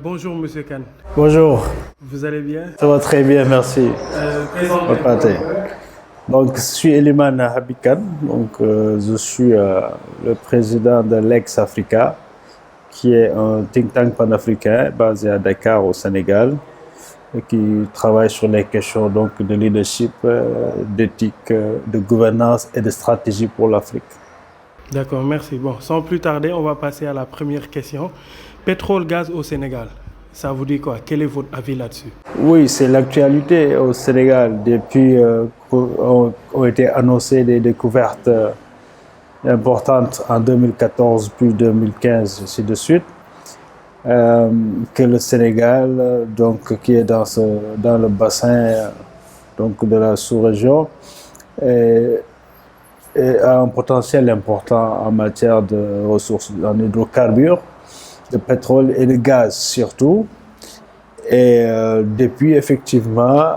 Bonjour Monsieur Khan, Bonjour, vous allez bien? ça va très bien, merci. Présentez-vous Repartez. un peu. Donc, je suis Eliman Habikan, je suis le président de l'Ex-Africa, qui est un think tank panafricain basé à Dakar, au Sénégal, et qui travaille sur les questions de leadership, d'éthique, de gouvernance et de stratégie pour l'Afrique. D'accord, merci. Bon, sans plus tarder, on va passer à la première question. Pétrole, gaz au Sénégal, ça vous dit quoi? Quel est votre avis là-dessus? Oui, c'est l'actualité au Sénégal. Depuis qu'ont été annoncées des découvertes importante en 2014 puis 2015 ainsi de suite, que le Sénégal, qui est dans le bassin de la sous-région, est- a un potentiel important en matière de ressources en hydrocarbures, de pétrole et de gaz surtout. Et depuis, effectivement,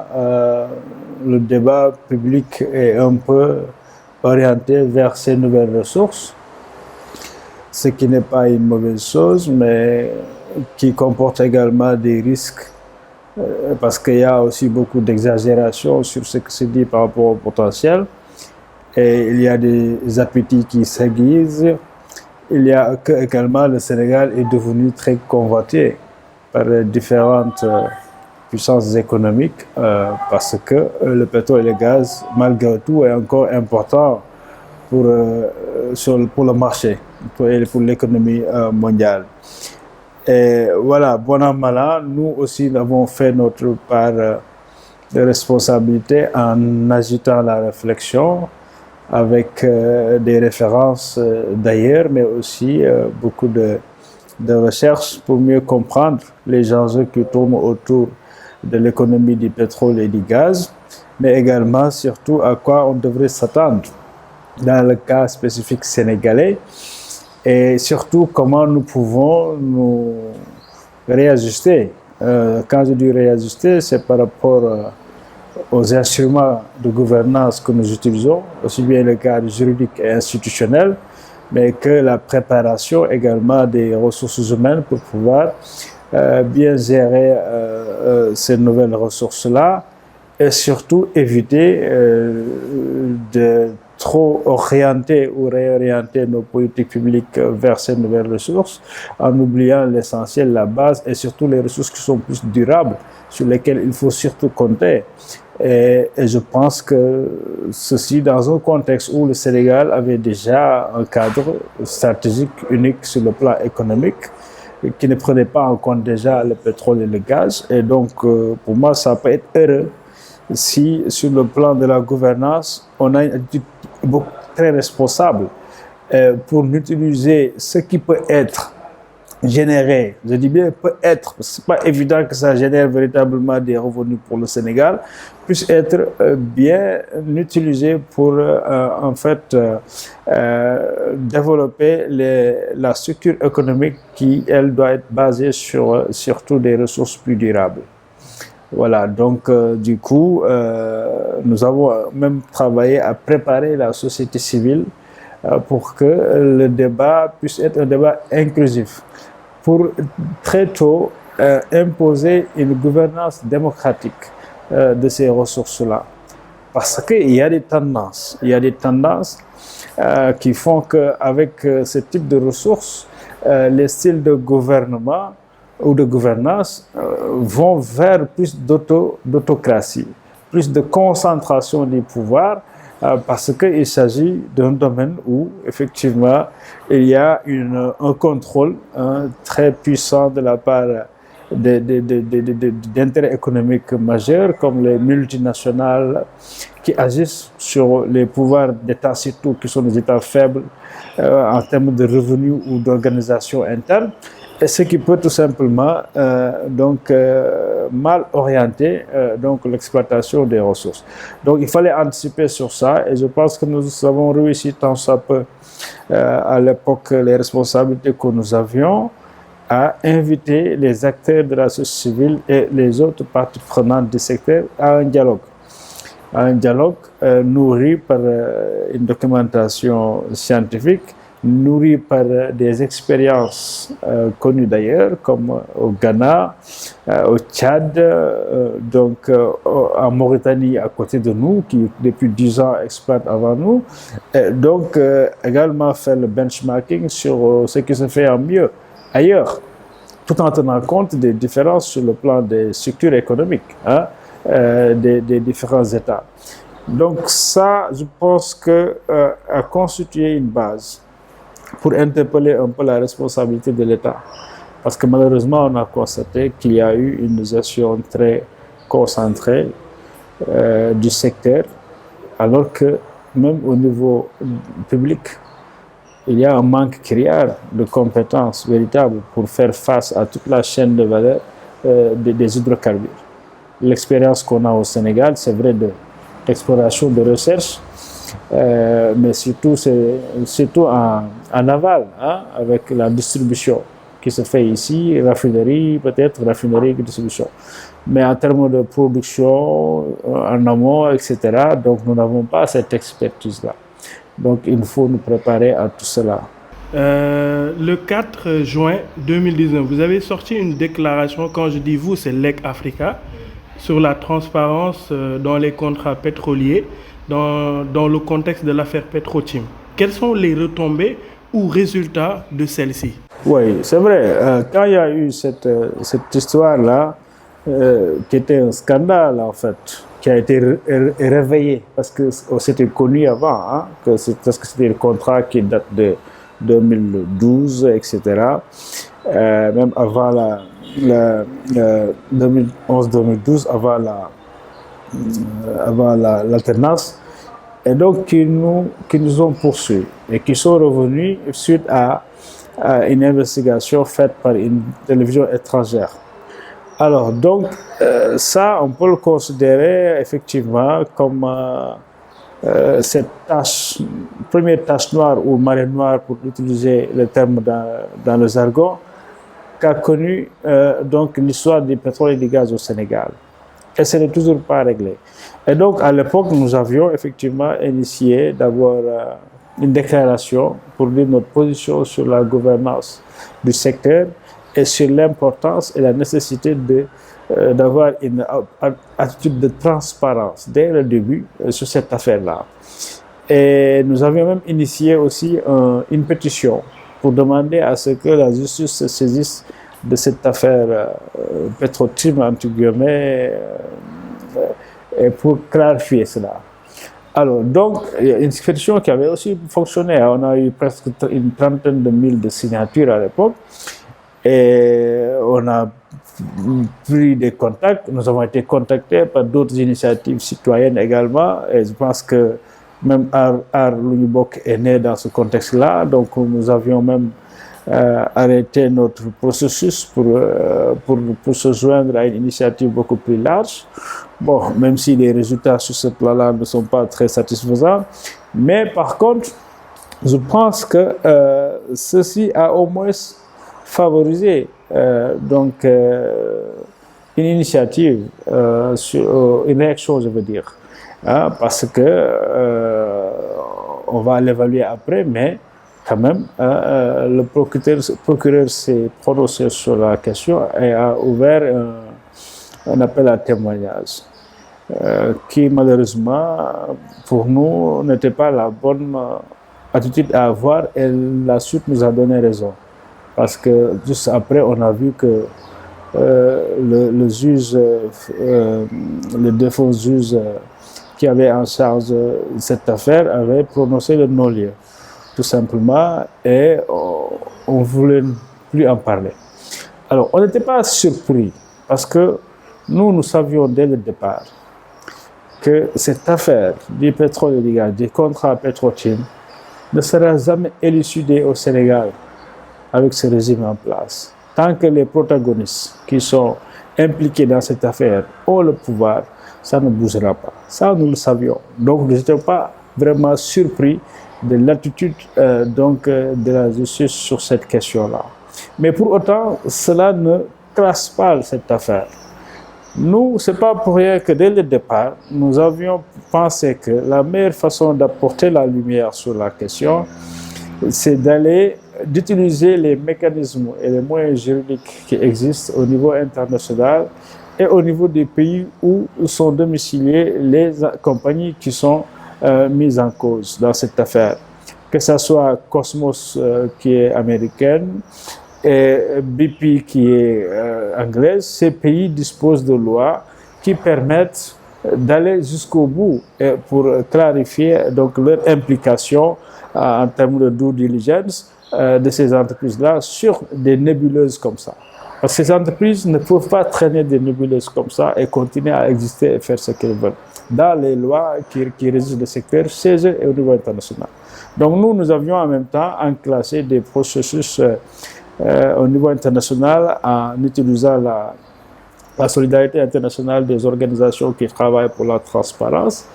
le débat public est un peu orienté vers ces nouvelles ressources, ce qui n'est pas une mauvaise chose, mais qui comporte également des risques, parce qu'il y a aussi beaucoup d'exagération sur ce qui se dit par rapport au potentiel, et il y a des appétits qui s'aiguisent. Il y a que également le Sénégal est devenu très convoité par différentes puissances économiques, parce que le pétrole et le gaz, malgré tout, est encore important pour, pour le marché, pour l'économie mondiale. Et voilà, bon an, mal an, nous aussi avons fait notre part de responsabilité en agitant la réflexion avec des références d'ailleurs, mais aussi beaucoup de recherches pour mieux comprendre les enjeux qui tournent autour de l'économie du pétrole et du gaz, mais également surtout à quoi on devrait s'attendre dans le cas spécifique sénégalais, et surtout comment nous pouvons nous réajuster. Quand je dis réajuster, c'est par rapport aux instruments de gouvernance que nous utilisons, aussi bien le cadre juridique et institutionnel, mais que la préparation également des ressources humaines pour pouvoir bien gérer ces nouvelles ressources-là, et surtout éviter de trop orienter ou réorienter nos politiques publiques vers ces nouvelles ressources, en oubliant l'essentiel, la base, et surtout les ressources qui sont plus durables, sur lesquelles il faut surtout compter. Et je pense que ceci dans un contexte où le Sénégal avait déjà un cadre stratégique unique sur le plan économique, qui ne prenait pas en compte déjà le pétrole et le gaz. Et donc, pour moi, ça peut être heureux si, sur le plan de la gouvernance, on a une attitude très responsable pour n'utiliser ce qui peut être généré, je dis bien peut être, c'est pas évident que ça génère véritablement des revenus pour le Sénégal, puisse être bien utilisé pour en fait développer la structure économique qui, elle, doit être basée sur surtout des ressources plus durables. Voilà, donc du coup, nous avons même travaillé à préparer la société civile pour que le débat puisse être un débat inclusif, pour très tôt imposer une gouvernance démocratique de ces ressources-là. Parce qu'il y a des tendances, qui font qu'avec ce type de ressources, les styles de gouvernement ou de gouvernance vont vers plus d'autocratie, plus de concentration du pouvoir, parce qu'il s'agit d'un domaine où, effectivement, il y a un contrôle très puissant de la part d'intérêts économiques majeurs, comme les multinationales qui agissent sur les pouvoirs d'État, surtout qui sont des États faibles en termes de revenus ou d'organisation interne, et ce qui peut tout simplement mal orienter l'exploitation des ressources. Donc il fallait anticiper sur ça, et je pense que nous avons réussi tant soit peu à l'époque, les responsabilités que nous avions, à inviter les acteurs de la société civile et les autres parties prenantes du secteur à un dialogue nourri par une documentation scientifique, nourri par des expériences connues d'ailleurs, comme au Ghana, au Tchad, en Mauritanie à côté de nous, qui depuis 10 ans exploite avant nous. Donc également faire le benchmarking sur ce qui se fait en mieux ailleurs, tout en tenant compte des différences sur le plan des structures économiques des différents États. Donc ça, je pense que a constitué une base pour interpeller un peu la responsabilité de l'État. Parce que malheureusement, on a constaté qu'il y a eu une gestion très concentrée du secteur, alors que même au niveau public, il y a un manque criard de compétences véritables pour faire face à toute la chaîne de valeur des hydrocarbures. L'expérience qu'on a au Sénégal, c'est vrai, d'exploration, de recherche, mais surtout en aval, avec la distribution qui se fait ici, raffinerie, peut-être raffinerie et distribution. Mais en termes de production, en amont, etc., donc nous n'avons pas cette expertise-là. Donc il faut nous préparer à tout cela. Le 4 juin 2019, vous avez sorti une déclaration, quand je dis vous, c'est LEC Africa, sur la transparence dans les contrats pétroliers dans le contexte de l'affaire Petro-Tim. Quelles sont les retombées ou résultats de celle-ci? Oui, c'est vrai. Quand il y a eu cette histoire-là, qui était un scandale en fait, qui a été réveillé, parce que c'était connu avant, parce que c'était le contrat qui date de 2012, etc. Même avant 2011-2012, avant l'alternance, et donc qui nous ont poursuivis et qui sont revenus suite à une investigation faite par une télévision étrangère. Alors donc ça, on peut le considérer effectivement comme cette première tache noire ou marée noire, pour utiliser le terme dans le jargon, qu'a connu donc l'histoire du pétrole et du gaz au Sénégal. Et ce n'est toujours pas réglé. Et donc à l'époque, nous avions effectivement initié d'abord une déclaration pour dire notre position sur la gouvernance du secteur et sur l'importance et la nécessité d'avoir une attitude de transparence dès le début sur cette affaire-là. Et nous avions même initié aussi une pétition pour demander à ce que la justice se saisisse de cette affaire Petro-Tim, entre guillemets, et pour clarifier cela. Alors, donc, il y a une pétition qui avait aussi fonctionné. On a eu presque une trentaine de mille de signatures à l'époque. Et on a pris des contacts. Nous avons été contactés par d'autres initiatives citoyennes également. Et je pense que même Aar Lu Ñu Bokk est né dans ce contexte-là. Donc, nous avions même arrêté notre processus pour se joindre à une initiative beaucoup plus large. Bon, même si les résultats sur ce plan-là ne sont pas très satisfaisants. Mais par contre, je pense que ceci a au moins favoriser une initiative, une réaction, je veux dire, parce que on va l'évaluer après, mais quand même, le procureur s'est prononcé sur la question et a ouvert un appel à témoignage, qui malheureusement, pour nous, n'était pas la bonne attitude à avoir, et la suite nous a donné raison. Parce que juste après, on a vu que le juge, le défunt juge qui avait en charge cette affaire avait prononcé le non-lieu, tout simplement, et on ne voulait plus en parler. Alors, on n'était pas surpris, parce que nous savions dès le départ que cette affaire du pétrole et du gaz, des contrats Petro-Tim, ne sera jamais élucidée au Sénégal avec ce régime en place. Tant que les protagonistes qui sont impliqués dans cette affaire ont le pouvoir, ça ne bougera pas. Ça, nous le savions. Donc, nous n'étions pas vraiment surpris de l'attitude de la justice sur cette question-là. Mais pour autant, cela ne classe pas cette affaire. Nous, ce n'est pas pour rien que dès le départ, nous avions pensé que la meilleure façon d'apporter la lumière sur la question c'est d'utiliser les mécanismes et les moyens juridiques qui existent au niveau international et au niveau des pays où sont domiciliées les compagnies qui sont mises en cause dans cette affaire. Que ce soit Cosmos qui est américaine et BP qui est anglaise, ces pays disposent de lois qui permettent d'aller jusqu'au bout pour clarifier donc leur implication en termes de due diligence de ces entreprises-là sur des nébuleuses comme ça. Parce que ces entreprises ne peuvent pas traîner des nébuleuses comme ça et continuer à exister et faire ce qu'elles veulent dans les lois qui régissent le secteur chez eux et au niveau international. Donc nous avions en même temps enclenché des processus au niveau international en utilisant la solidarité internationale des organisations qui travaillent pour la transparence.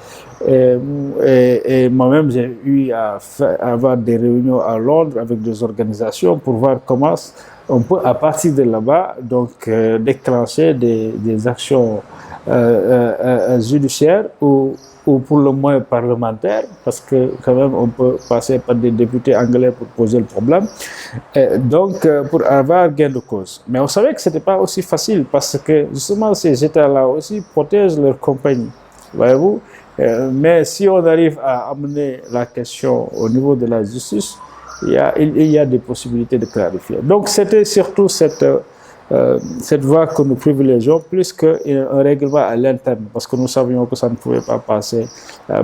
Et moi-même, j'ai eu à avoir des réunions à Londres avec des organisations pour voir comment on peut, à partir de là-bas, donc déclencher des actions judiciaires ou pour le moins parlementaires, parce que quand même on peut passer par des députés anglais pour poser le problème, et donc pour avoir gain de cause. Mais on savait que ce n'était pas aussi facile, parce que justement ces États-là aussi protègent leurs compagnies, voyez-vous. Mais si on arrive à amener la question au niveau de la justice, il y a des possibilités de clarifier. Donc c'était surtout cette voie que nous privilégions plus qu'un règlement à l'interne, parce que nous savions que ça ne pouvait pas passer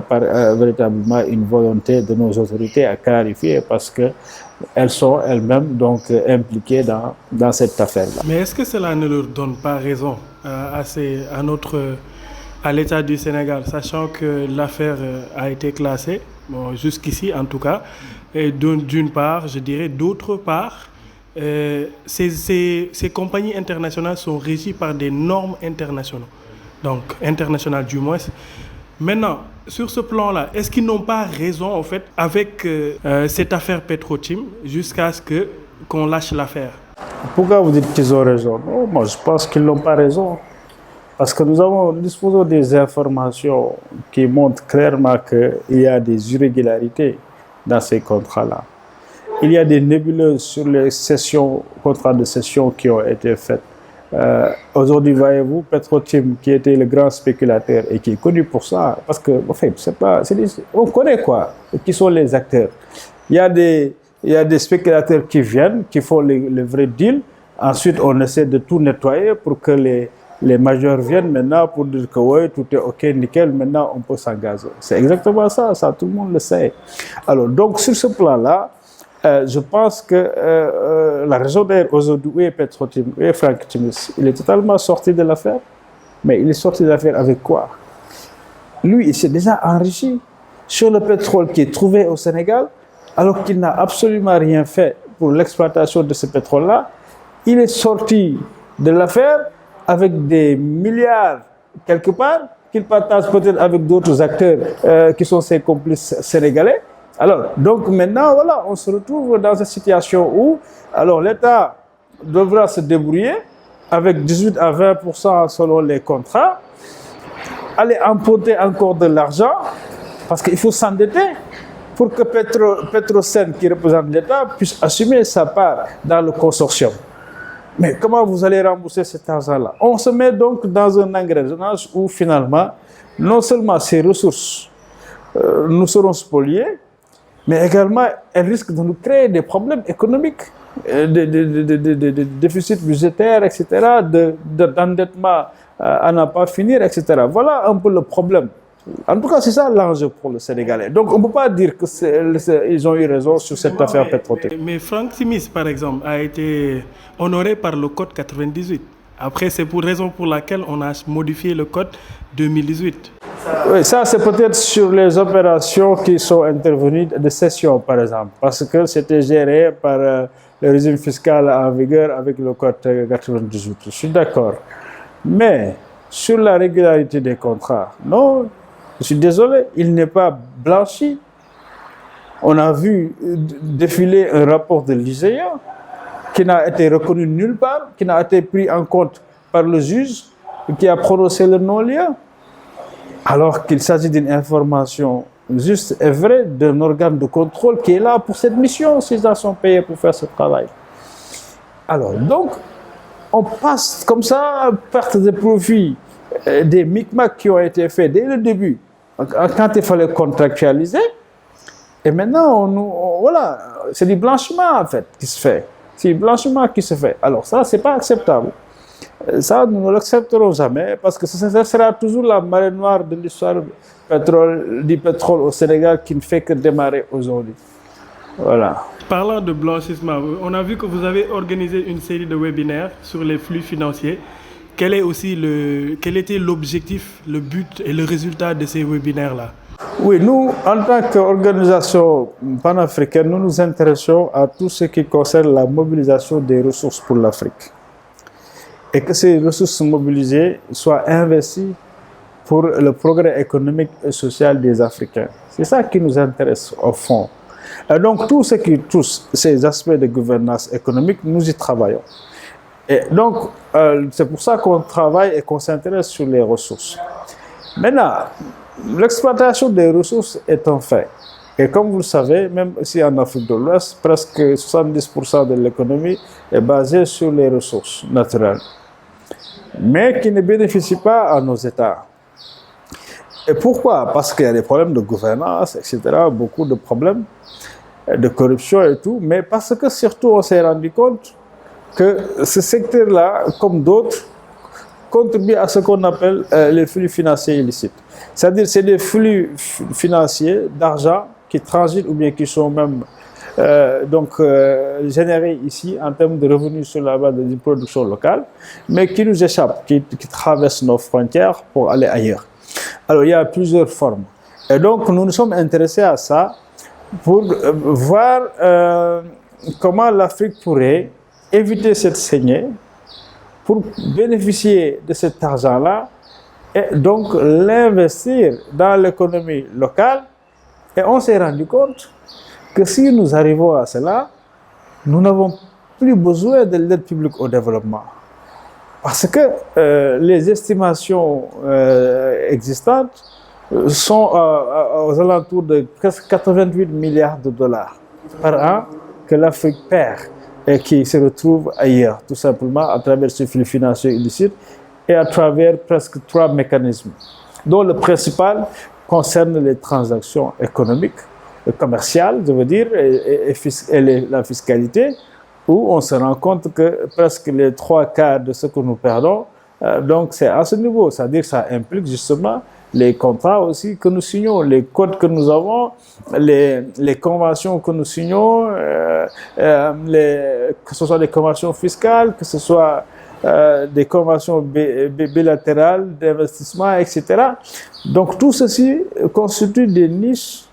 par véritablement une volonté de nos autorités à clarifier, parce qu'elles sont elles-mêmes donc impliquées dans cette affaire-là. Mais est-ce que cela ne leur donne pas raison à l'État du Sénégal, sachant que l'affaire a été classée, bon, jusqu'ici en tout cas, et d'une part, je dirais, d'autre part, ces compagnies internationales sont régies par des normes internationales, donc internationales du moins. Maintenant, sur ce plan-là, est-ce qu'ils n'ont pas raison en fait avec cette affaire Petro-Tim jusqu'à ce qu'on lâche l'affaire? Pourquoi vous dites qu'ils ont raison? Non, moi je pense qu'ils n'ont pas raison. Parce que nous disposons des informations qui montrent clairement qu'il y a des irrégularités dans ces contrats-là. Il y a des nébuleuses sur les contrats de cession qui ont été faits. Aujourd'hui, voyez-vous, Petro-Tim, qui était le grand spéculateur et qui est connu pour ça, parce que, en fait, on connaît quoi, qui sont les acteurs. Il y a des spéculateurs qui viennent, qui font le vrai deal. Ensuite, on essaie de tout nettoyer pour que les majors viennent maintenant pour dire que oui, tout est OK, nickel, maintenant on peut s'engager. C'est exactement ça, tout le monde le sait. Alors, donc, sur ce plan-là, je pense que la raison d'être aujourd'hui, où est Petro-Tim, où est Franck Timis, il est totalement sorti de l'affaire, mais il est sorti de l'affaire avec quoi? Lui, il s'est déjà enrichi sur le pétrole qui est trouvé au Sénégal, alors qu'il n'a absolument rien fait pour l'exploitation de ce pétrole-là. Il est sorti de l'affaire avec des milliards quelque part, qu'il partage peut-être avec d'autres acteurs qui sont ses complices sénégalais. Alors, donc maintenant, voilà, on se retrouve dans une situation où alors l'État devra se débrouiller avec 18 à 20% selon les contrats, aller emprunter encore de l'argent, parce qu'il faut s'endetter pour que Petrosen, qui représente l'État, puisse assumer sa part dans le consortium. Mais comment vous allez rembourser cet argent-là? On se met donc dans un engrenage où finalement, non seulement ces ressources nous seront spoliées, mais également elles risquent de nous créer des problèmes économiques, des déficits budgétaires, etc., d'endettement à n'en pas finir, etc. Voilà un peu le problème. En tout cas, c'est ça l'enjeu pour le Sénégalais. Donc, on ne peut pas dire qu'ils ont eu raison sur cette affaire Petro-Tim. Mais Franck Timis, par exemple, a été honoré par le Code 98. Après, c'est pour raison pour laquelle on a modifié le Code 2018. Oui, ça, c'est peut-être sur les opérations qui sont intervenues de cession, par exemple, parce que c'était géré par le régime fiscal en vigueur avec le Code 98. Je suis d'accord. Mais sur la régularité des contrats, non. Je suis désolé, il n'est pas blanchi. On a vu défiler un rapport de l'IGA qui n'a été reconnu nulle part, qui n'a été pris en compte par le juge qui a prononcé le non-lieu, alors qu'il s'agit d'une information juste et vrai d'un organe de contrôle qui est là pour cette mission. Ces gens sont payés pour faire ce travail. Alors, donc, on passe comme ça, perte de profit, des micmacs qui ont été faits dès le début, quand il fallait contractualiser. Et maintenant, voilà, c'est du blanchiment en fait qui se fait. C'est du blanchiment qui se fait. Alors ça, c'est pas acceptable. Ça, nous ne l'accepterons jamais parce que ça sera toujours la marée noire de l'histoire du pétrole au Sénégal qui ne fait que démarrer aujourd'hui. Voilà. Parlant de blanchissement, on a vu que vous avez organisé une série de webinaires sur les flux financiers. Quel était l'objectif, le but et le résultat de ces webinaires-là? Oui, nous, en tant qu'organisation panafricaine, nous nous intéressons à tout ce qui concerne la mobilisation des ressources pour l'Afrique. Et que ces ressources mobilisées soient investies pour le progrès économique et social des Africains. C'est ça qui nous intéresse au fond. Et donc, tout ce qui touche ces aspects de gouvernance économique, nous y travaillons. Et donc, c'est pour ça qu'on travaille et qu'on s'intéresse sur les ressources. Maintenant, l'exploitation des ressources est un fait. Et comme vous le savez, même ici en Afrique de l'Ouest, presque 70% de l'économie est basée sur les ressources naturelles, mais qui ne bénéficient pas à nos États. Et pourquoi? Parce qu'il y a des problèmes de gouvernance, etc., beaucoup de problèmes de corruption et tout, mais parce que surtout on s'est rendu compte que ce secteur-là, comme d'autres, contribue à ce qu'on appelle les flux financiers illicites. C'est-à-dire c'est des flux financiers d'argent qui transitent ou bien qui sont même générés ici en termes de revenus sur la base d'une production locale, mais qui nous échappent, qui traversent nos frontières pour aller ailleurs. Alors il y a plusieurs formes. Et donc nous nous sommes intéressés à ça pour voir comment l'Afrique pourrait éviter cette saignée pour bénéficier de cet argent-là et donc l'investir dans l'économie locale. Et on s'est rendu compte que si nous arrivons à cela, nous n'avons plus besoin de l'aide publique au développement. Parce que les estimations existantes sont aux alentours de presque 88 milliards de dollars par an que l'Afrique perd et qui se retrouve ailleurs, tout simplement à travers ce flux financier illicite et à travers presque 3 mécanismes, dont le principal concerne les transactions économiques, commerciales, je veux dire, et la fiscalité, où on se rend compte que presque les 3/4 de ce que nous perdons, donc c'est à ce niveau, c'est-à-dire que ça implique justement les contrats aussi que nous signons, les codes que nous avons, les conventions que nous signons, que ce soit des conventions fiscales, que ce soit des conventions bilatérales d'investissement, etc. Donc tout ceci constitue des niches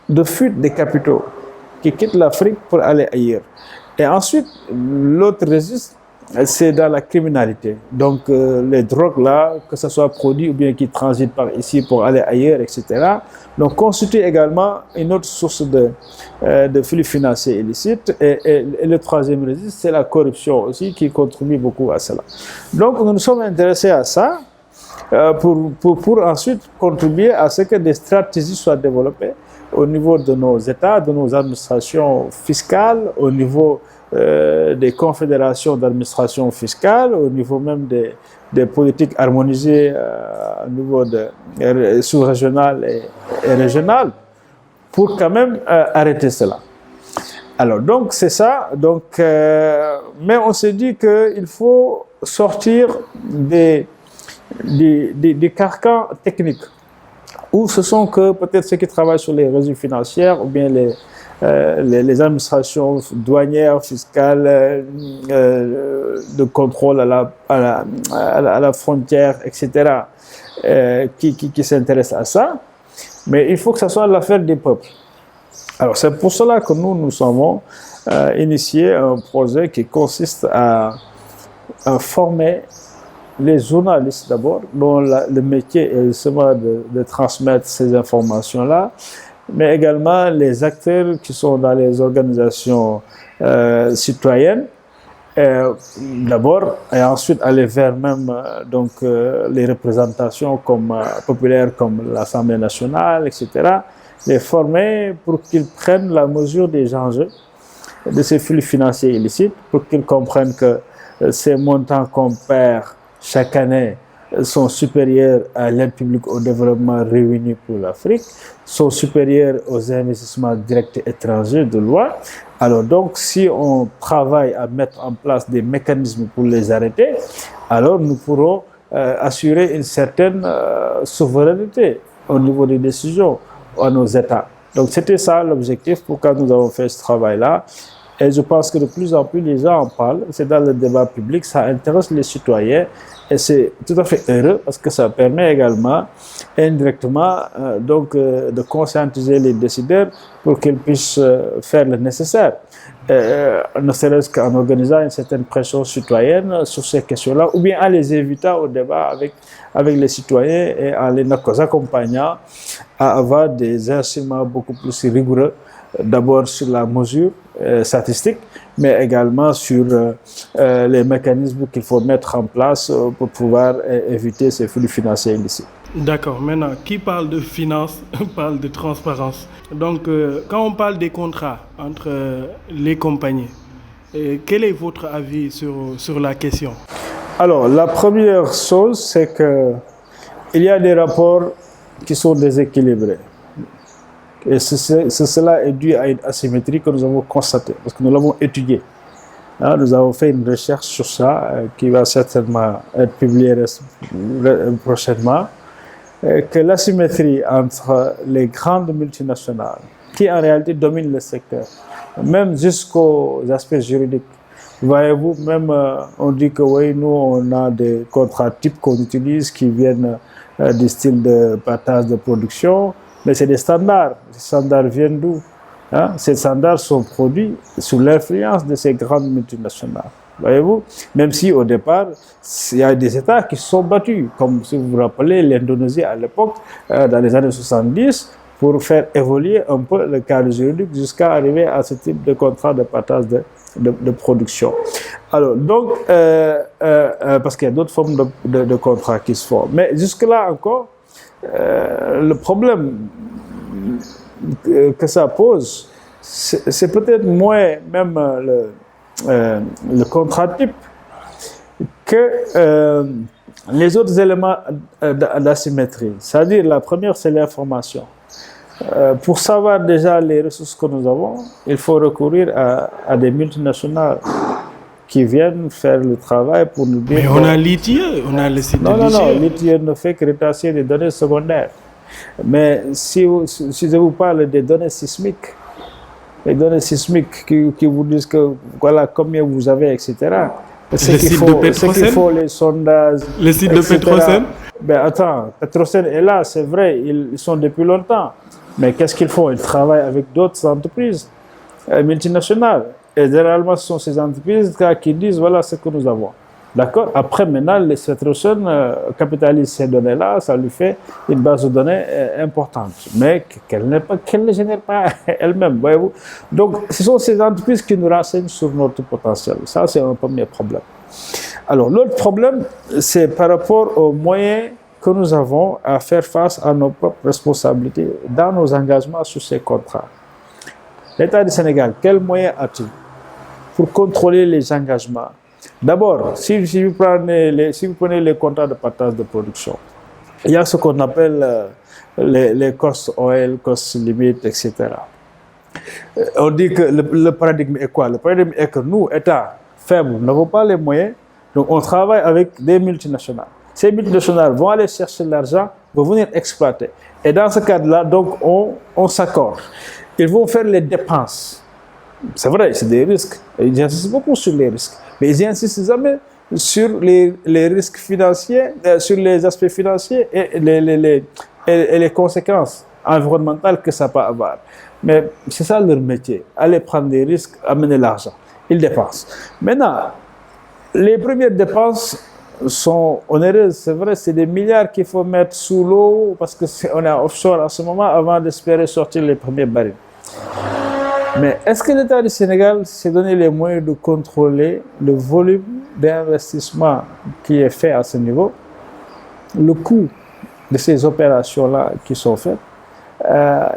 de fuite des capitaux qui quittent l'Afrique pour aller ailleurs. Et ensuite, l'autre registre, c'est dans la criminalité. Donc les drogues là, que ce soit produits ou bien qui transitent par ici pour aller ailleurs, etc. Donc constituent également une autre source de flux financiers illicites. Et le troisième registre, c'est la corruption aussi qui contribue beaucoup à cela. Donc nous nous sommes intéressés à ça pour ensuite contribuer à ce que des stratégies soient développées au niveau de nos États, de nos administrations fiscales, au niveau des confédérations d'administration fiscale, au niveau même des politiques harmonisées au niveau sous-régional et régional, pour quand même arrêter cela. Alors, donc, c'est ça. Donc, mais on s'est dit qu'il faut sortir des carcans techniques, où ce sont que peut-être ceux qui travaillent sur les réseaux financiers ou bien les administrations douanières, fiscales, de contrôle à la frontière, etc., qui s'intéressent à ça. Mais il faut que ce soit l'affaire des peuples. Alors c'est pour cela que nous avons initié un projet qui consiste à former les journalistes d'abord, dont le métier est justement de transmettre ces informations-là, mais également les acteurs qui sont dans les organisations citoyennes D'abord, et ensuite aller vers même les représentations populaires comme l'Assemblée nationale, etc., les former pour qu'ils prennent la mesure des enjeux de ces flux financiers illicites, pour qu'ils comprennent que ces montants qu'on perd chaque année sont supérieurs à l'aide publique au développement réunie pour l'Afrique, sont supérieurs aux investissements directs étrangers de loi. Alors donc, si on travaille à mettre en place des mécanismes pour les arrêter, alors nous pourrons assurer une certaine souveraineté au niveau des décisions à nos États. Donc c'était ça l'objectif pourquoi nous avons fait ce travail-là. Et je pense que de plus en plus les gens en parlent, c'est dans le débat public, ça intéresse les citoyens et c'est tout à fait heureux parce que ça permet également indirectement de conscientiser les décideurs pour qu'ils puissent faire le nécessaire. Ne serait-ce qu'en organisant une certaine pression citoyenne sur ces questions-là ou bien en les invitant au débat avec les citoyens et en les accompagnant à avoir des instruments beaucoup plus rigoureux, d'abord sur la mesure statistique, mais également sur les mécanismes qu'il faut mettre en place pour pouvoir éviter ces flux financiers illicites. D'accord. Maintenant, qui parle de finance parle de transparence. Donc, quand on parle des contrats entre les compagnies, quel est votre avis sur la question? Alors, la première chose, c'est qu'il y a des rapports qui sont déséquilibrés. Et cela est dû à une asymétrie que nous avons constatée, parce que nous l'avons étudiée. Nous avons fait une recherche sur ça, qui va certainement être publiée prochainement, que l'asymétrie entre les grandes multinationales, qui en réalité dominent le secteur, même jusqu'aux aspects juridiques. Voyez-vous, même on dit que oui, nous on a des contrats types qu'on utilise qui viennent du style de partage de production, mais c'est des standards. Les standards viennent d'où? Ces standards sont produits sous l'influence de ces grandes multinationales. Voyez-vous, même si au départ, il y a des États qui se sont battus, comme si vous vous rappelez l'Indonésie à l'époque, dans les années 70, pour faire évoluer un peu le cadre juridique jusqu'à arriver à ce type de contrat de partage de production. Alors, donc, parce qu'il y a d'autres formes de contrats qui se font. Mais jusque-là encore, le problème que ça pose, c'est peut-être moins même le contrat type que les autres éléments d'asymétrie. C'est-à-dire, la première, c'est l'information. Pour savoir déjà les ressources que nous avons, il faut recourir à des multinationales qui viennent faire le travail pour nous dire... Mais on a l'ITIE, on a le site de l'ITIE. Non, l'ITIE ne fait que rétacher des données secondaires. Mais si je vous parle des données sismiques, les données sismiques qui vous disent que voilà combien vous avez, etc. Ce qu'il faut, les sondages. Le site de Petrosen? Ben attends, Petrosen est là, c'est vrai, ils sont depuis longtemps. Mais qu'est-ce qu'ils font? Ils travaillent avec d'autres entreprises multinationales. Et généralement, ce sont ces entreprises qui disent voilà ce que nous avons. D'accord? Après, maintenant, les Petrosen capitalisent ces données-là, ça lui fait une base de données importante, mais qu'elle ne génère pas elle-même, voyez-vous. Donc, ce sont ces entreprises qui nous renseignent sur notre potentiel. Ça, c'est un premier problème. Alors, l'autre problème, c'est par rapport aux moyens que nous avons à faire face à nos propres responsabilités dans nos engagements sur ces contrats. L'État du Sénégal, quels moyens a-t-il pour contrôler les engagements? D'abord, si vous prenez les contrats de partage de production, il y a ce qu'on appelle les cost oil, cost limit, etc. On dit que le paradigme est quoi? Le paradigme est que nous, États faibles, n'avons pas les moyens, donc on travaille avec des multinationales. Ces multinationales vont aller chercher l'argent, vont venir exploiter. Et dans ce cadre-là, donc, on s'accorde. Ils vont faire les dépenses. C'est vrai, c'est des risques. Ils insistent beaucoup sur les risques. Mais ils n'insistent jamais sur les risques financiers, sur les aspects financiers et les conséquences environnementales que ça peut avoir. Mais c'est ça leur métier, aller prendre des risques, amener l'argent. Ils dépensent. Maintenant, les premières dépenses sont onéreuses, c'est vrai, c'est des milliards qu'il faut mettre sous l'eau parce qu'on est offshore en ce moment avant d'espérer sortir les premiers barils. Mais est-ce que l'État du Sénégal s'est donné les moyens de contrôler le volume d'investissement qui est fait à ce niveau, le coût de ces opérations-là qui sont faites?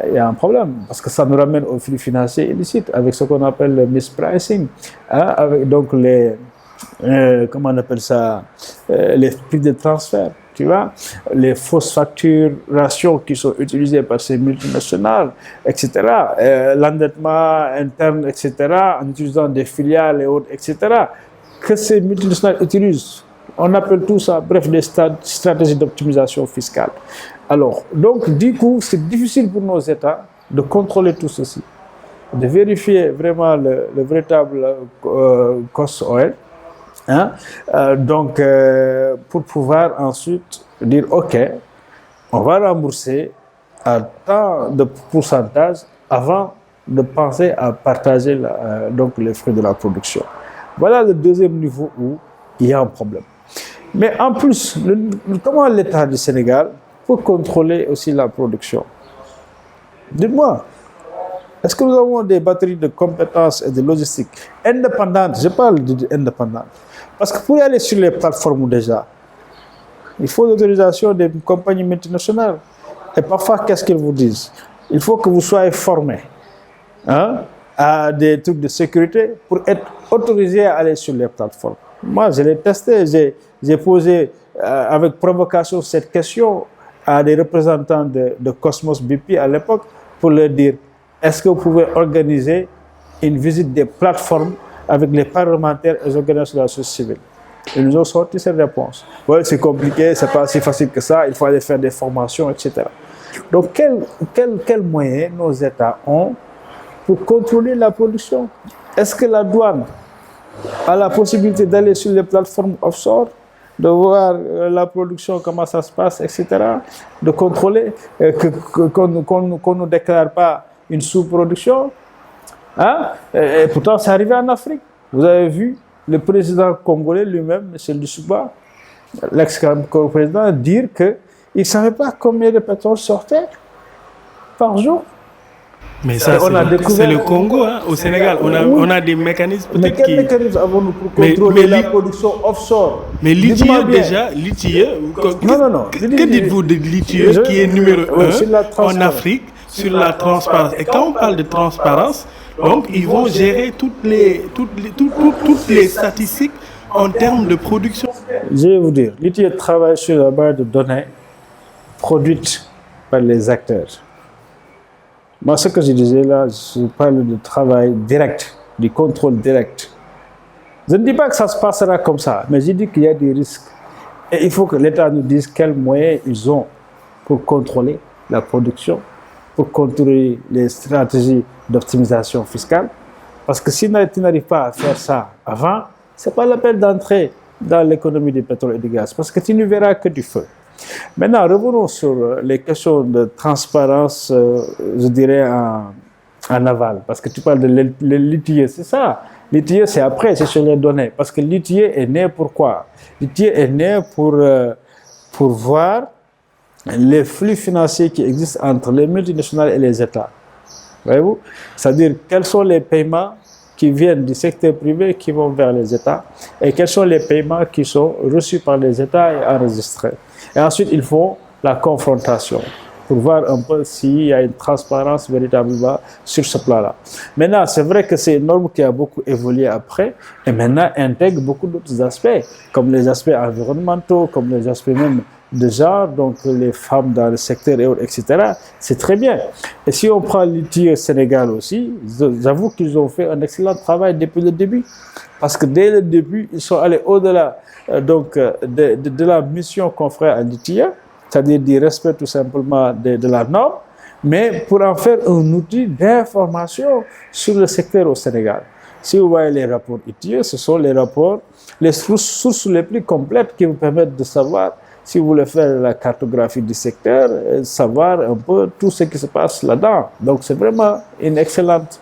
Il y a un problème, parce que ça nous ramène au flux financier illicite, avec ce qu'on appelle le mispricing, hein, avec donc comment on appelle ça, les prix de transfert, tu vois, les fausses facturations qui sont utilisées par ces multinationales, etc., l'endettement interne, etc., en utilisant des filiales et autres, etc., que ces multinationales utilisent. On appelle tout ça, bref, des stratégies d'optimisation fiscale. Alors, donc, du coup, c'est difficile pour nos États de contrôler tout ceci, de vérifier vraiment le véritable cost oil, hein, pour pouvoir ensuite dire, OK, on va rembourser à tant de pourcentage avant de penser à partager donc les fruits de la production. Voilà le deuxième niveau où il y a un problème. Mais en plus, comment l'État du Sénégal peut contrôler aussi la production? Dites-moi, est-ce que nous avons des batteries de compétences et de logistique indépendantes? Je parle d'indépendantes. Parce que pour aller sur les plateformes déjà, il faut l'autorisation des compagnies multinationales. Et parfois, qu'est-ce qu'ils vous disent? Il faut que vous soyez formés, hein, à des trucs de sécurité pour être autorisé à aller sur les plateformes. Moi, je l'ai testé, j'ai posé avec provocation cette question à des représentants de Cosmos BP à l'époque pour leur dire, est-ce que vous pouvez organiser une visite des plateformes avec les parlementaires et les organisations de la société civile? Ils nous ont sorti cette réponse. Oui, c'est compliqué, c'est pas si facile que ça, il faut aller faire des formations, etc. Donc, quels moyens nos États ont pour contrôler la production? Est-ce que la douane a la possibilité d'aller sur les plateformes offshore, de voir la production, comment ça se passe, etc., de contrôler qu'on ne déclare pas une sous-production, hein? Et pourtant, c'est arrivé en Afrique. Vous avez vu le président congolais lui-même, M. Lissouba, l'ex-président, dire qu'il ne savait pas combien de pétrole sortait par jour. Mais ça, c'est le Congo, hein, au Sénégal. On a des mécanismes peut-être qui... Mais quels mécanismes avons-nous pour contrôler la production offshore? Mais l'ITIE, déjà, l'ITIE... Non. Que dites-vous de l'ITIE qui est numéro 1 en Afrique sur la transparence? Et quand on parle de transparence, donc ils vont gérer toutes les statistiques en termes de production. Je vais vous dire, l'ITIE travaille sur la base de données produites par les acteurs. Moi, ce que je disais là, je parle de travail direct, du contrôle direct. Je ne dis pas que ça se passera comme ça, mais je dis qu'il y a des risques. Et il faut que l'État nous dise quels moyens ils ont pour contrôler la production, pour contrôler les stratégies d'optimisation fiscale. Parce que si tu n'arrives pas à faire ça avant, ce n'est pas la peine d'entrer dans l'économie du pétrole et du gaz, parce que tu ne verras que du feu. Maintenant, revenons sur les questions de transparence, je dirais, en aval. Parce que tu parles de l'ITIE, c'est ça. L'ITIE, c'est après, c'est sur les données. Parce que l'ITIE est né pourquoi? L'ITIE est né pour voir les flux financiers qui existent entre les multinationales et les États. Voyez-vous? C'est-à-dire, quels sont les paiements qui viennent du secteur privé qui vont vers les États et quels sont les paiements qui sont reçus par les États et enregistrés. Et ensuite, il faut la confrontation pour voir un peu s'il y a une transparence véritablement sur ce plan-là. Maintenant, c'est vrai que c'est une norme qui a beaucoup évolué après et maintenant intègre beaucoup d'autres aspects, comme les aspects environnementaux, comme les aspects même de genre, donc les femmes dans le secteur et autres, etc. C'est très bien. Et si on prend l'ITIE Sénégal aussi, j'avoue qu'ils ont fait un excellent travail depuis le début. Parce que dès le début, ils sont allés au-delà de la mission qu'on ferait à l'ITIE, c'est-à-dire du respect tout simplement de la norme, mais pour en faire un outil d'information sur le secteur au Sénégal. Si vous voyez les rapports ITIE, ce sont les rapports, les sources les plus complètes qui vous permettent de savoir, si vous voulez faire la cartographie du secteur, savoir un peu tout ce qui se passe là-dedans. Donc c'est vraiment une excellente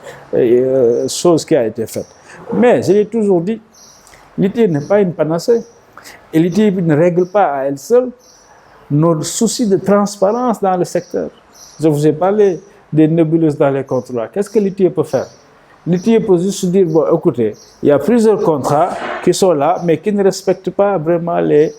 chose qui a été faite. Mais je l'ai toujours dit, l'ITIE n'est pas une panacée. Et l'ITIE ne règle pas à elle seule nos soucis de transparence dans le secteur. Je vous ai parlé des nébuleuses dans les contrats. Qu'est-ce que l'ITIE peut faire? L'ITIE peut juste dire, bon, écoutez, il y a plusieurs contrats qui sont là, mais qui ne respectent pas vraiment les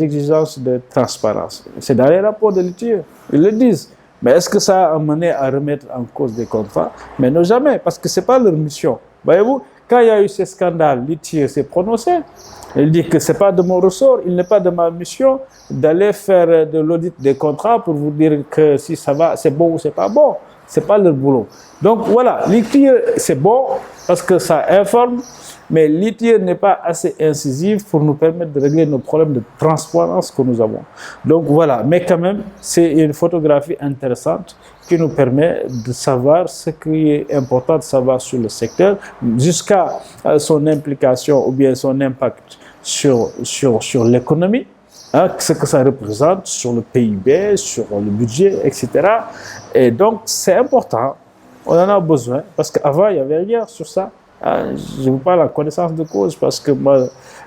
exigences de transparence. C'est dans les rapports de l'ITIE, ils le disent. Mais est-ce que ça a amené à remettre en cause des contrats? Mais non, jamais, parce que ce n'est pas leur mission. Voyez-vous, quand il y a eu ces scandales, l'ITIE s'est prononcé. Il dit que ce n'est pas de mon ressort, il n'est pas de ma mission d'aller faire de l'audit des contrats pour vous dire que si ça va, c'est bon ou c'est pas bon. Ce n'est pas leur boulot. Donc voilà, l'ITIE, c'est bon parce que ça informe, mais l'ITIE n'est pas assez incisive pour nous permettre de régler nos problèmes de transparence que nous avons. Donc voilà, mais quand même, c'est une photographie intéressante qui nous permet de savoir ce qui est important de savoir sur le secteur, jusqu'à son implication ou bien son impact sur l'économie, hein, ce que ça représente sur le PIB, sur le budget, etc. Et donc, c'est important, on en a besoin, parce qu'avant, il n'y avait rien sur ça. Je vous parle en connaissance de cause, parce que moi,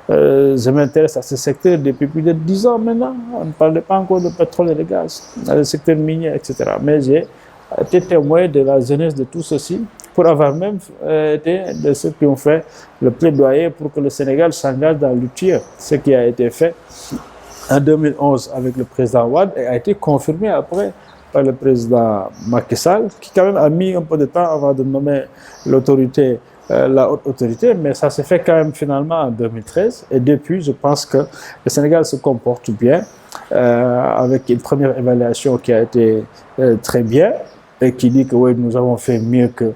je m'intéresse à ce secteur depuis plus de 10 ans maintenant. On ne parlait pas encore de pétrole et de gaz, dans le secteur minier, etc. Mais j'ai été témoin de la jeunesse de tout ceci, pour avoir même été de ceux qui ont fait le plaidoyer pour que le Sénégal s'engage dans l'ITIE, ce qui a été fait en 2011 avec le président Wade et a été confirmé après par le président Macky Sall, qui quand même a mis un peu de temps avant de nommer l'autorité, la haute autorité, mais ça s'est fait quand même finalement en 2013. Et depuis, je pense que le Sénégal se comporte bien, avec une première évaluation qui a été très bien, et qui dit que oui, nous avons fait mieux que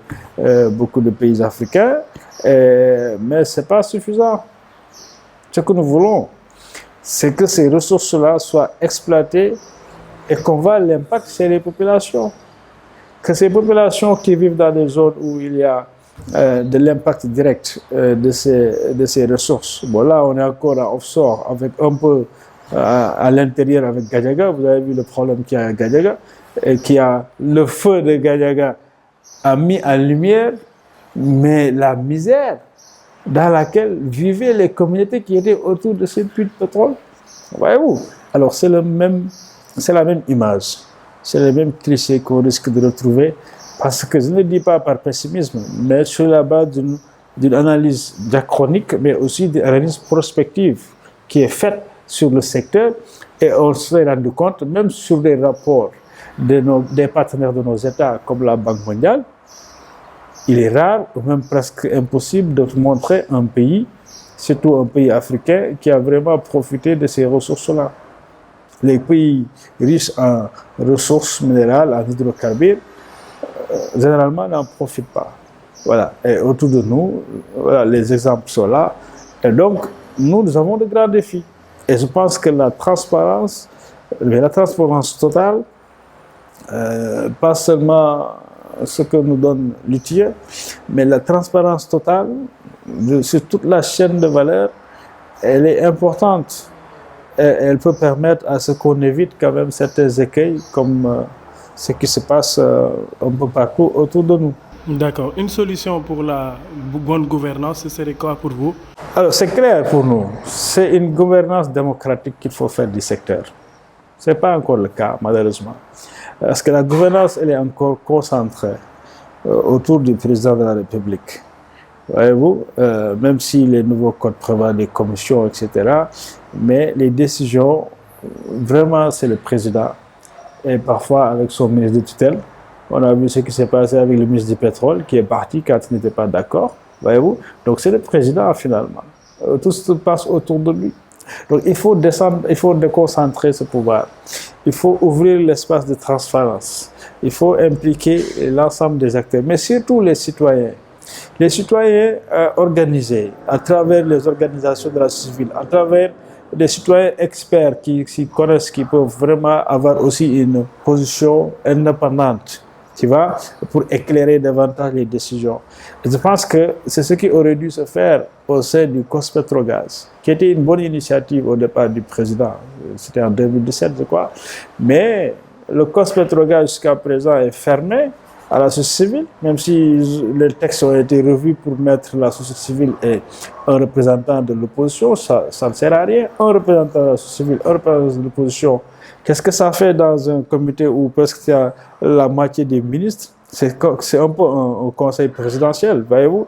beaucoup de pays africains, mais ce n'est pas suffisant. Ce que nous voulons, c'est que ces ressources-là soient exploitées et qu'on voit l'impact sur les populations. Que ces populations qui vivent dans des zones où il y a de l'impact direct de ces ressources. Bon, là, on est encore en offshore, avec un peu à l'intérieur avec Gadiaga. Vous avez vu le problème qu'il y a à Gadiaga, et qui a le feu de Gadiaga a mis en lumière, mais la misère dans laquelle vivaient les communautés qui étaient autour de ces puits de pétrole. Voyez-vous? Alors c'est la même image, c'est les mêmes clichés qu'on risque de retrouver, parce que je ne le dis pas par pessimisme, mais sur la base d'une analyse diachronique, mais aussi d'une analyse prospective qui est faite sur le secteur, et on s'est rendu compte, même sur des rapports des partenaires de nos États, comme la Banque mondiale, il est rare, ou même presque impossible, de montrer un pays, surtout un pays africain, qui a vraiment profité de ces ressources-là. Les pays riches en ressources minérales, en hydrocarbures, généralement n'en profitent pas. Voilà. Et autour de nous, voilà, les exemples sont là. Et donc, nous avons de grands défis. Et je pense que la transparence totale, pas seulement ce que nous donne l'ITIE, mais la transparence totale sur toute la chaîne de valeur, elle est importante. Et elle peut permettre à ce qu'on évite quand même certains écueils, comme ce qui se passe un peu partout autour de nous. D'accord. Une solution pour la bonne gouvernance, ce serait quoi pour vous? Alors, c'est clair pour nous. C'est une gouvernance démocratique qu'il faut faire du secteur. Ce n'est pas encore le cas, malheureusement. Parce que la gouvernance, elle est encore concentrée autour du président de la République. Voyez-vous, même si les nouveaux codes prévoient des commissions, etc., mais les décisions, vraiment, c'est le président. Et parfois, avec son ministre de tutelle, on a vu ce qui s'est passé avec le ministre du pétrole, qui est parti quand il n'était pas d'accord. Voyez-vous, donc c'est le président, finalement. Tout se passe autour de lui. Donc il faut descendre, il faut déconcentrer ce pouvoir. Il faut ouvrir l'espace de transparence. Il faut impliquer l'ensemble des acteurs, mais surtout les citoyens. Les citoyens organisés à travers les organisations de la société civile, à travers des citoyens experts qui connaissent, qui peuvent vraiment avoir aussi une position indépendante, tu vois, pour éclairer davantage les décisions. Et je pense que c'est ce qui aurait dû se faire au sein du COS-Petrogaz, qui était une bonne initiative au départ du président. C'était en 2017, je crois. Mais le COS-Petrogaz jusqu'à présent est fermé à la société civile, même si les textes ont été revus pour mettre la société civile et un représentant de l'opposition, ça ne sert à rien. Un représentant de la société civile, un représentant de l'opposition, qu'est-ce que ça fait dans un comité où presque il y a la moitié des ministres C'est un peu un conseil présidentiel, voyez-vous,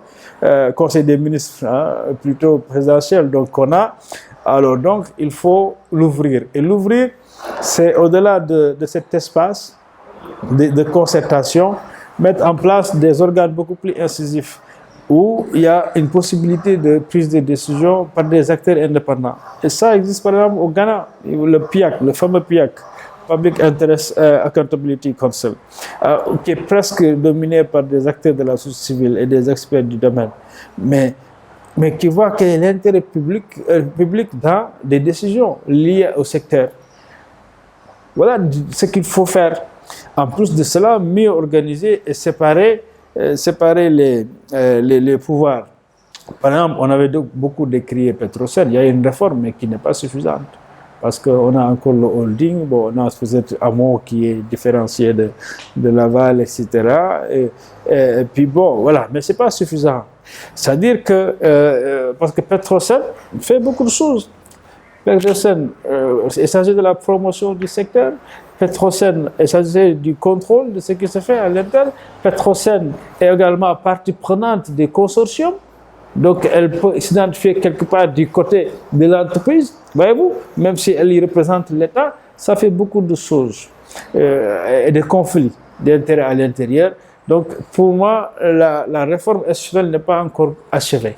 conseil des ministres, hein, plutôt présidentiel. Donc, alors, donc, il faut l'ouvrir. Et l'ouvrir, c'est au-delà de cet espace de concertation, mettre en place des organes beaucoup plus incisifs où il y a une possibilité de prise de décision par des acteurs indépendants. Et ça existe par exemple au Ghana, le PIAC, le fameux PIAC, Public Interest Accountability Council, qui est presque dominé par des acteurs de la société civile et des experts du domaine, mais qui voit quel est l'intérêt public dans des décisions liées au secteur. Voilà ce qu'il faut faire. En plus de cela, mieux organiser et séparer les pouvoirs. Par exemple, on avait beaucoup décrié Petrosen. Il y a une réforme, mais qui n'est pas suffisante. Parce qu'on a encore le holding, bon, on a peut-être Amont qui est différencié de Laval, etc. Et puis bon, voilà, mais ce n'est pas suffisant. C'est-à-dire que, parce que Petrosen fait beaucoup de choses. Petrosen, il s'agit de la promotion du secteur. Petrosen, il s'agit du contrôle de ce qui se fait à l'interne. Petrosen est également partie prenante des consortiums. Donc, elle peut s'identifier quelque part du côté de l'entreprise, voyez-vous, même si elle y représente l'État, ça fait beaucoup de choses et de conflits d'intérêts à l'intérieur. Donc, pour moi, la réforme institutionnelle n'est pas encore achevée.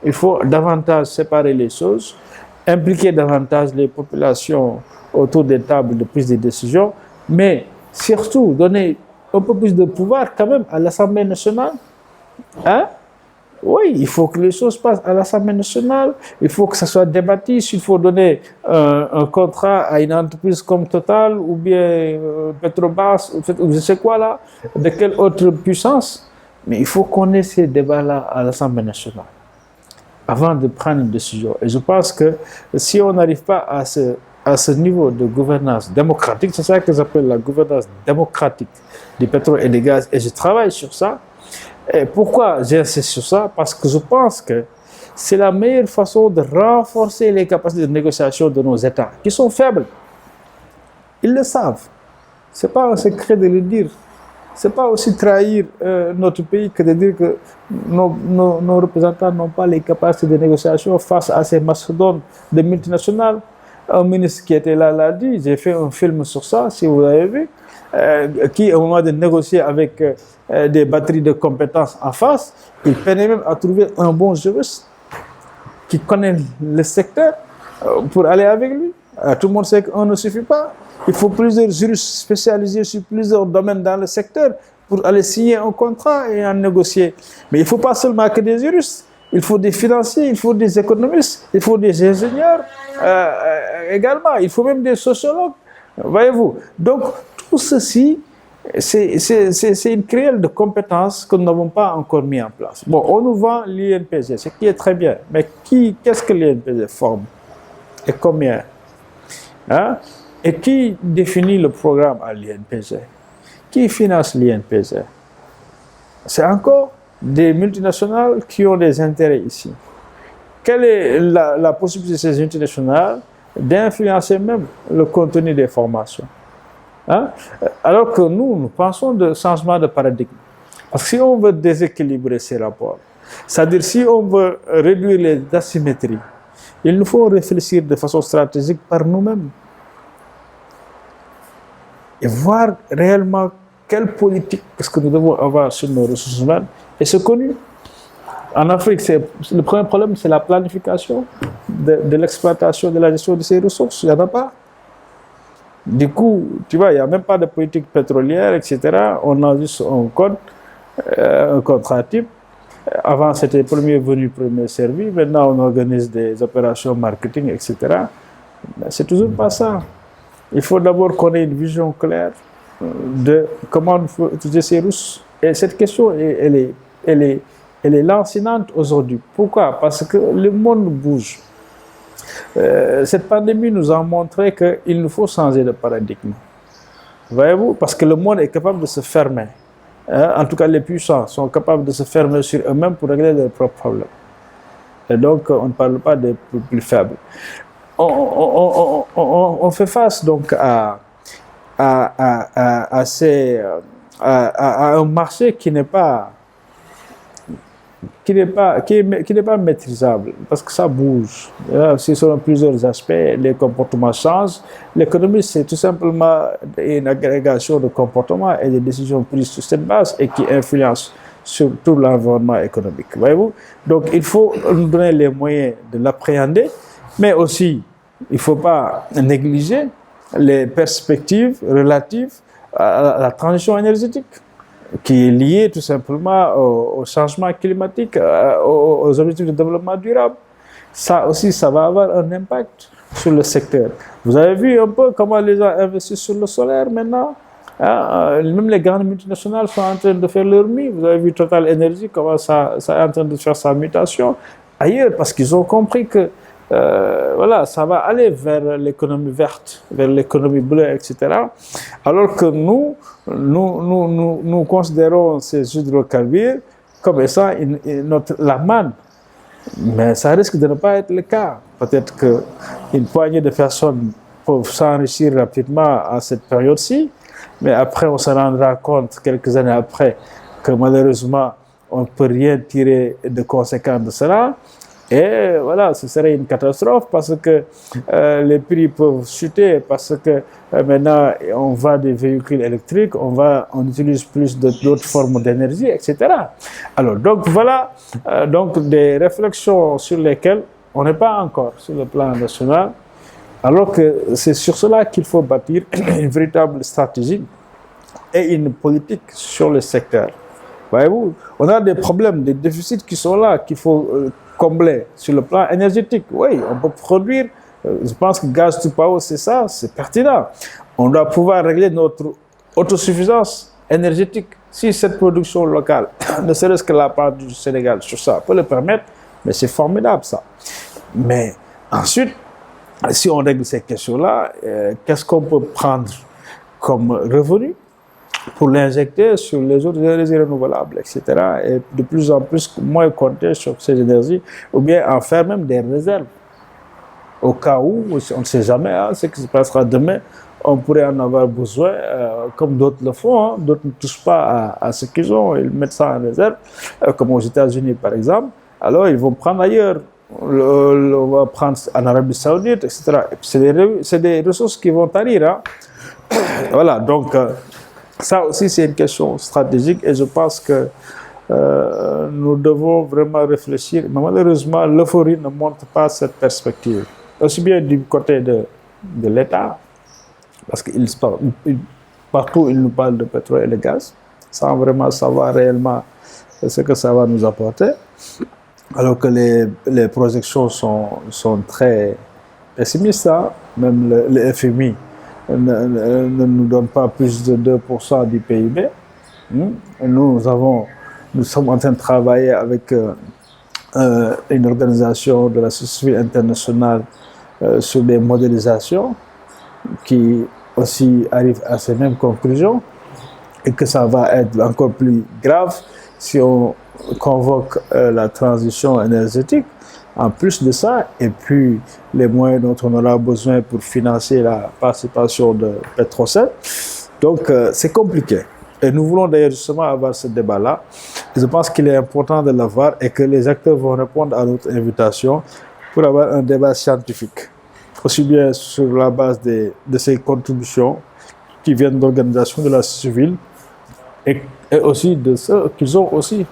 Il faut davantage séparer les choses, impliquer davantage les populations autour des tables de prise de décision, mais surtout donner un peu plus de pouvoir quand même à l'Assemblée nationale. Hein? Oui, il faut que les choses passent à l'Assemblée nationale, il faut que ça soit débattu, s'il faut donner un contrat à une entreprise comme Total ou bien Petrobras, ou je sais quoi là, de quelle autre puissance, mais il faut qu'on ait ces débats-là à l'Assemblée nationale avant de prendre une décision. Et je pense que si on n'arrive pas à ce niveau de gouvernance démocratique, c'est ça que j'appelle la gouvernance démocratique du pétrole et du gaz, et je travaille sur ça. Et pourquoi j'insiste sur ça? Parce que je pense que c'est la meilleure façon de renforcer les capacités de négociation de nos États, qui sont faibles. Ils le savent. Ce n'est pas un secret de le dire. Ce n'est pas aussi trahir notre pays que de dire que nos représentants n'ont pas les capacités de négociation face à ces mastodontes de multinationales. Un ministre qui était là l'a dit, j'ai fait un film sur ça, si vous l'avez vu, qui, au moment de négocier avec des batteries de compétences en face, il peinait même à trouver un bon juriste qui connaît le secteur pour aller avec lui. Tout le monde sait qu'on ne suffit pas. Il faut plusieurs juristes spécialisés sur plusieurs domaines dans le secteur pour aller signer un contrat et en négocier. Mais il ne faut pas seulement que des juristes. Il faut des financiers, il faut des économistes, il faut des ingénieurs également. Il faut même des sociologues, voyez-vous. Donc, tout ceci, c'est une créole de compétences que nous n'avons pas encore mis en place. Bon, on nous vend l'INPG, ce qui est très bien. Mais qu'est-ce que l'INPG forme? Et combien? Hein? Et qui définit le programme à l'INPG? Qui finance l'INPG? C'est encore des multinationales qui ont des intérêts ici. Quelle est la possibilité de ces multinationales d'influencer même le contenu des formations? Hein? Alors que nous pensons de changement de paradigme. Parce que si on veut déséquilibrer ces rapports, c'est-à-dire si on veut réduire les asymétries, il nous faut réfléchir de façon stratégique par nous-mêmes et voir réellement quelle politique est-ce que nous devons avoir sur nos ressources humaines. Et c'est connu. En Afrique, le premier problème, c'est la planification de l'exploitation, de la gestion de ces ressources. Il n'y en a pas. Du coup, tu vois, il n'y a même pas de politique pétrolière, etc. On a juste un code, un contrat type. Avant, c'était premier venu, premier servi. Maintenant, on organise des opérations marketing, etc. Mais c'est toujours pas ça. Il faut d'abord qu'on ait une vision claire de comment il faut utiliser ces ressources. Et cette question, elle est lancinante aujourd'hui. Pourquoi? Parce que le monde bouge. Cette pandémie nous a montré qu'il nous faut changer de paradigme. Voyez-vous? Parce que le monde est capable de se fermer. En tout cas, les puissants sont capables de se fermer sur eux-mêmes pour régler leurs propres problèmes. Et donc, on ne parle pas des plus faibles. On fait face donc à à un marché qui n'est pas maîtrisable, parce que ça bouge. Si selon plusieurs aspects, les comportements changent. L'économie, c'est tout simplement une agrégation de comportements et de décisions prises sur cette base et qui influencent sur tout l'environnement économique. Voyez-vous? Donc, il faut nous donner les moyens de l'appréhender, mais aussi, il ne faut pas négliger les perspectives relatives à la transition énergétique, qui est lié tout simplement au changement climatique, aux objectifs de développement durable. Ça aussi, ça va avoir un impact sur le secteur. Vous avez vu un peu comment les gens investissent sur le solaire maintenant, hein? Même les grandes multinationales sont en train de faire leur mue. Vous avez vu Total Energy, comment ça est en train de faire sa mutation ailleurs, parce qu'ils ont compris que voilà, ça va aller vers l'économie verte, vers l'économie bleue, etc. Alors que nous considérons ces hydrocarbures comme étant la manne. Mais ça risque de ne pas être le cas. Peut-être qu'une poignée de personnes peuvent s'enrichir rapidement à cette période-ci, mais après on se rendra compte, quelques années après, que malheureusement, on ne peut rien tirer de conséquent de cela. Et voilà, ce serait une catastrophe parce que les prix peuvent chuter, parce que maintenant on vend des véhicules électriques, on utilise plus d'autres formes d'énergie, etc. Alors, donc voilà donc des réflexions sur lesquelles on n'est pas encore sur le plan national, alors que c'est sur cela qu'il faut bâtir une véritable stratégie et une politique sur le secteur. Voyez-vous, on a des problèmes, des déficits qui sont là, qu'il faut combler sur le plan énergétique. Oui, on peut produire, je pense que gaz to power, c'est ça, c'est pertinent. On doit pouvoir régler notre autosuffisance énergétique. Si cette production locale, ne serait-ce que la part du Sénégal sur ça, peut le permettre, mais c'est formidable ça. Mais ensuite, si on règle ces questions-là, qu'est-ce qu'on peut prendre comme revenu pour l'injecter sur les autres énergies renouvelables, etc. Et de plus en plus, moins compter sur ces énergies, ou bien en faire même des réserves. Au cas où, on ne sait jamais ce qui se passera demain, on pourrait en avoir besoin, comme d'autres le font. D'autres ne touchent pas à ce qu'ils ont, ils mettent ça en réserve, comme aux États-Unis par exemple. Alors ils vont prendre ailleurs. On va prendre en Arabie Saoudite, etc. C'est des ressources qui vont tarir. Voilà, donc ça aussi c'est une question stratégique et je pense que nous devons vraiment réfléchir. Mais malheureusement, l'euphorie ne montre pas cette perspective. Aussi bien du côté de l'État, parce que partout ils nous parlent de pétrole et de gaz, sans vraiment savoir réellement ce que ça va nous apporter. Alors que les projections sont très pessimistes. Même le FMI ne nous donne pas plus de 2% du PIB. Nous sommes en train de travailler avec une organisation de la société civile internationale sur des modélisations qui aussi arrivent à ces mêmes conclusions et que ça va être encore plus grave si on convoque la transition énergétique. En plus de ça, et puis les moyens dont on aura besoin pour financer la participation de Petrosen. Donc, c'est compliqué. Et nous voulons d'ailleurs justement avoir ce débat-là. Je pense qu'il est important de l'avoir et que les acteurs vont répondre à notre invitation pour avoir un débat scientifique. Aussi bien sur la base de ces contributions qui viennent d'organisations de la société civile et aussi de ceux qu'ils ont aussi.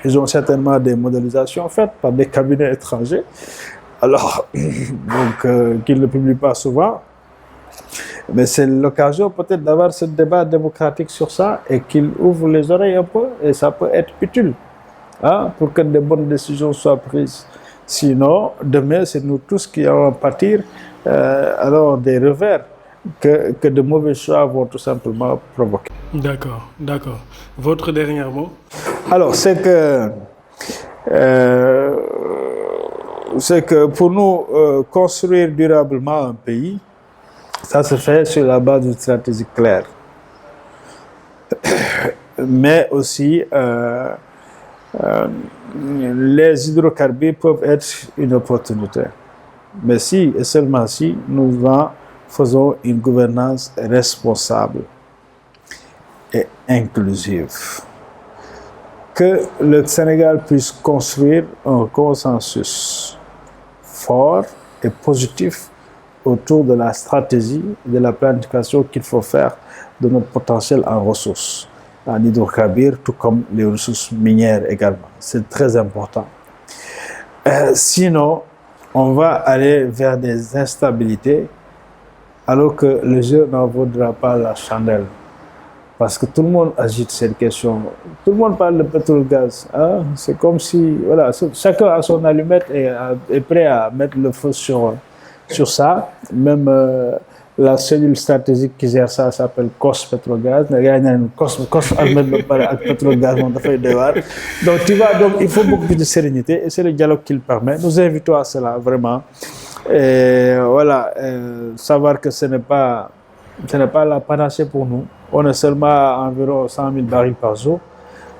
Ils ont certainement des modélisations faites par des cabinets étrangers, alors donc qu'ils ne publient pas souvent. Mais c'est l'occasion peut-être d'avoir ce débat démocratique sur ça et qu'ils ouvrent les oreilles un peu et ça peut être utile pour que de bonnes décisions soient prises. Sinon, demain, c'est nous tous qui allons pâtir alors des revers que de mauvais choix vont tout simplement provoquer. D'accord, d'accord. Votre dernier mot? Alors, c'est que pour nous, construire durablement un pays, ça se fait sur la base d'une stratégie claire. Mais aussi, les hydrocarbures peuvent être une opportunité. Mais si, et seulement si, nous en faisons une gouvernance responsable. et inclusive. Que le Sénégal puisse construire un consensus fort et positif autour de la stratégie et de la planification qu'il faut faire de notre potentiel en ressources, en hydrocarbures, tout comme les ressources minières également. C'est très important. Sinon, on va aller vers des instabilités alors que le jeu n'en vaudra pas la chandelle. Parce que tout le monde agite cette question. Tout le monde parle de pétrole-gaz. Hein? C'est comme si, voilà, chacun a son allumette et est prêt à mettre le feu sur ça. Même la cellule stratégique qui gère ça s'appelle COS Pétrole-Gaz. Il y a une COS avec pétrole-gaz. Donc, tu vois, donc, il faut beaucoup plus de sérénité et c'est le dialogue qui le permet. Nous invitons à cela, vraiment. Et voilà, savoir que ce n'est pas la panacée pour nous. On est seulement à environ 100 000 barils par jour,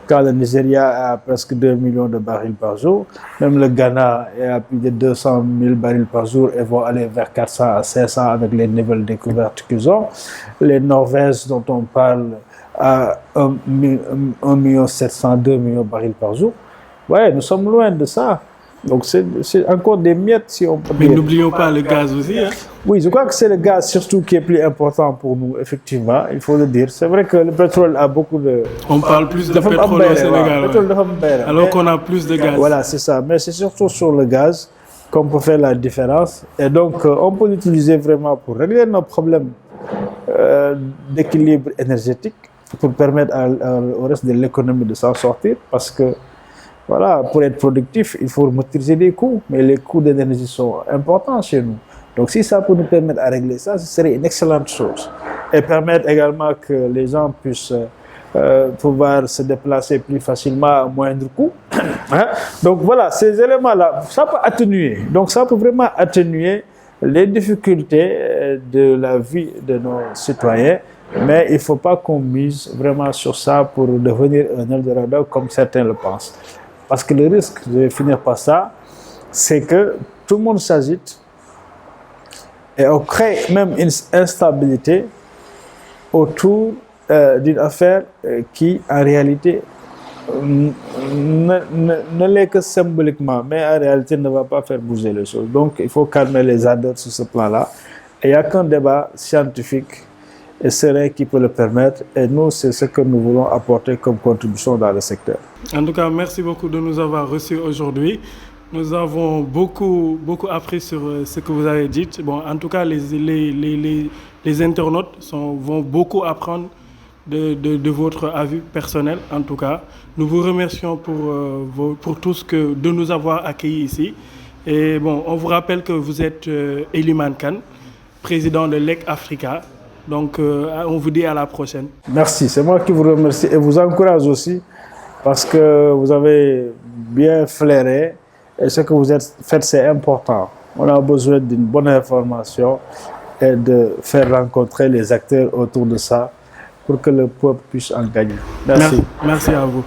quand le Nigeria a presque 2 millions de barils par jour. Même le Ghana est à plus de 200 000 barils par jour et vont aller vers 400 à 500 avec les nouvelles découvertes qu'ils ont. Les Norvèges dont on parle à 1 700 000, 2 millions de barils par jour. Ouais, nous sommes loin de ça. Donc c'est encore des miettes si on peut dire. Mais n'oublions pas le gaz aussi. Hein? Oui, je crois que c'est le gaz surtout qui est plus important pour nous, effectivement, il faut le dire. C'est vrai que le pétrole a beaucoup de... On parle plus de pétrole au Sénégal, alors qu'on a plus de gaz. Voilà, c'est ça. Mais c'est surtout sur le gaz qu'on peut faire la différence. Et donc, on peut l'utiliser vraiment pour régler nos problèmes d'équilibre énergétique, pour permettre au reste de l'économie de s'en sortir, parce que voilà, pour être productif, il faut maîtriser les coûts, mais les coûts d'énergie sont importants chez nous. Donc si ça peut nous permettre de régler ça, ce serait une excellente chose. Et permettre également que les gens puissent pouvoir se déplacer plus facilement à moindre coût. Hein? Donc voilà, ces éléments-là, ça peut atténuer. Donc ça peut vraiment atténuer les difficultés de la vie de nos citoyens. Mais il ne faut pas qu'on mise vraiment sur ça pour devenir un Eldorado comme certains le pensent. Parce que le risque, je vais finir par ça, c'est que tout le monde s'agite et on crée même une instabilité autour d'une affaire qui, en réalité, ne l'est que symboliquement, mais en réalité ne va pas faire bouger les choses. Donc, il faut calmer les ardeurs sur ce plan-là. Et il n'y a qu'un débat scientifique et serein qui peut le permettre. Et nous, c'est ce que nous voulons apporter comme contribution dans le secteur. En tout cas, merci beaucoup de nous avoir reçus aujourd'hui. Nous avons beaucoup appris sur ce que vous avez dit. Bon, en tout cas, les internautes vont beaucoup apprendre de votre avis personnel. En tout cas, nous vous remercions pour tout de nous avoir accueillis ici. Et bon, on vous rappelle que vous êtes Elimane Kane, président de LEC Africa. Donc, on vous dit à la prochaine. Merci, c'est moi qui vous remercie et vous encourage aussi parce que vous avez bien flairé et ce que vous faites, c'est important. On a besoin d'une bonne information et de faire rencontrer les acteurs autour de ça pour que le peuple puisse en gagner. Merci. Merci à vous.